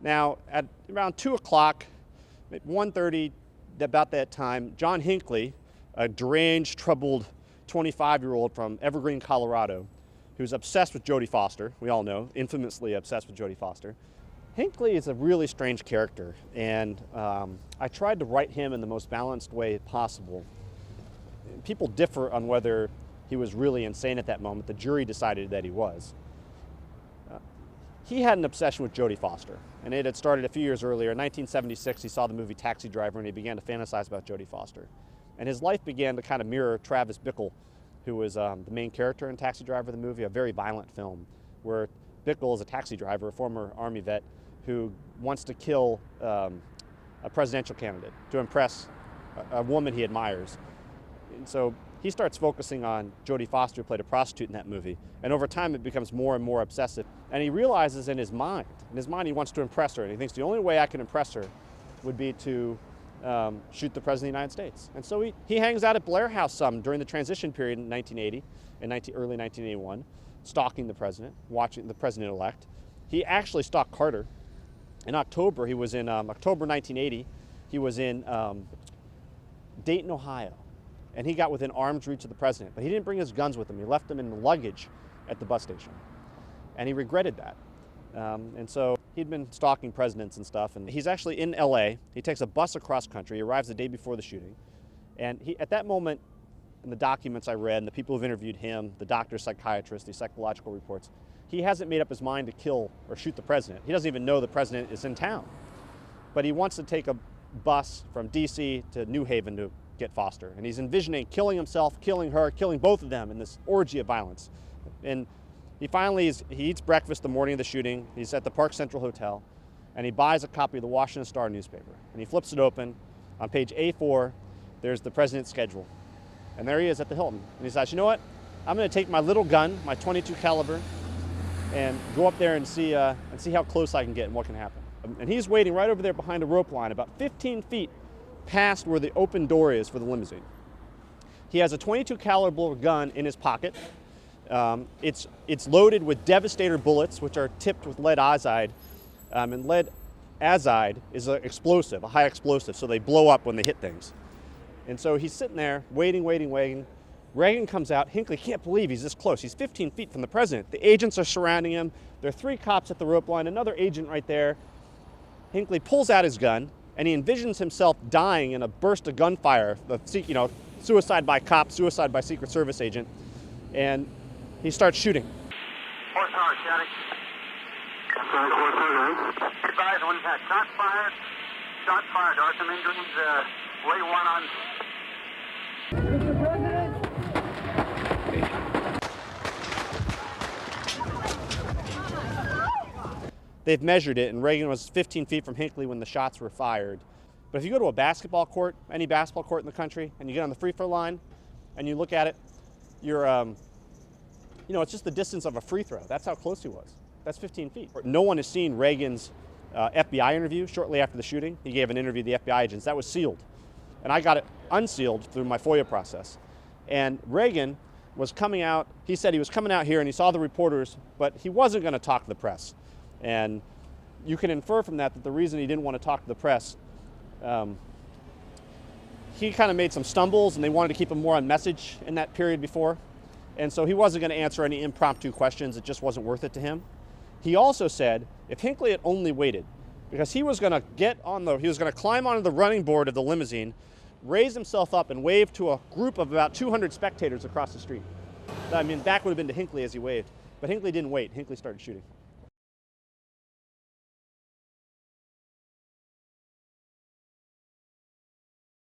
Now, at around 2 o'clock, at 1:30, about that time, John Hinckley, a deranged, troubled 25-year-old from Evergreen, Colorado, who's obsessed with Jodie Foster, we all know, infamously obsessed with Jodie Foster. Hinckley is a really strange character, and I tried to write him in the most balanced way possible. People differ on whether he was really insane at that moment. The jury decided that he was. He had an obsession with Jodie Foster, and it had started a few years earlier. In 1976, he saw the movie Taxi Driver, and he began to fantasize about Jodie Foster. And his life began to kind of mirror Travis Bickle, who was the main character in Taxi Driver, the movie, a very violent film, where Bickle is a taxi driver, a former Army vet, who wants to kill a presidential candidate to impress a woman he admires. And so he starts focusing on Jodie Foster, who played a prostitute in that movie. And over time, it becomes more and more obsessive. And he realizes in his mind he wants to impress her. And he thinks the only way I can impress her would be to shoot the President of the United States. And so he hangs out at Blair House some during the transition period in 1980 and early 1981, stalking the president, watching the president-elect. He actually stalked Carter. In October, he was in October 1980, he was in Dayton, Ohio. And he got within arm's reach of the president, but he didn't bring his guns with him. He left them in the luggage at the bus station. And he regretted that. And so he'd been stalking presidents and stuff, and he's actually in LA. He takes a bus across country. He arrives the day before the shooting. And at that moment, in the documents I read and the people who've interviewed him, the doctors, psychiatrists, the psychological reports, he hasn't made up his mind to kill or shoot the president. He doesn't even know the president is in town. But he wants to take a bus from DC to New Haven to get Foster. And he's envisioning killing himself, killing her, killing both of them in this orgy of violence. And he eats breakfast the morning of the shooting. He's at the Park Central Hotel, and he buys a copy of the Washington Star newspaper. And he flips it open. On page A4, there's the president's schedule. And there he is at the Hilton. And he says, you know what? I'm going to take my little gun, my .22 caliber, and go up there and see how close I can get and what can happen. And he's waiting right over there behind a rope line, about 15 feet past where the open door is for the limousine. He has a .22 caliber gun in his pocket. It's loaded with Devastator bullets, which are tipped with lead azide. And lead azide is an explosive, a high explosive, so they blow up when they hit things. And so he's sitting there, waiting. Reagan comes out. Hinckley can't believe he's this close. He's 15 feet from the president. The agents are surrounding him. There are 3 cops at the rope line, another agent right there. Hinckley pulls out his gun, and he envisions himself dying in a burst of gunfire, suicide by cop, suicide by Secret Service agent, and he starts shooting. Horsepower, static. Advise when that shot fired. Shot fired. There are some injuries. Way 1 on. Mr. President. They've measured it, and Reagan was 15 feet from Hinckley when the shots were fired. But if you go to a basketball court, any basketball court in the country, and you get on the free throw line, and you look at it, you're, it's just the distance of a free throw. That's how close he was. That's 15 feet. No one has seen Reagan's FBI interview shortly after the shooting. He gave an interview to the FBI agents. That was sealed. And I got it unsealed through my FOIA process. And Reagan was coming out, he said he was coming out here and he saw the reporters, but he wasn't going to talk to the press. And you can infer from that the reason he didn't want to talk to the press, he kind of made some stumbles and they wanted to keep him more on message in that period before. And so he wasn't going to answer any impromptu questions. It just wasn't worth it to him. He also said if Hinckley had only waited, because he was going to climb onto the running board of the limousine, raise himself up and wave to a group of about 200 spectators across the street. I mean, back would have been to Hinckley as he waved. But Hinckley didn't wait. Hinckley started shooting.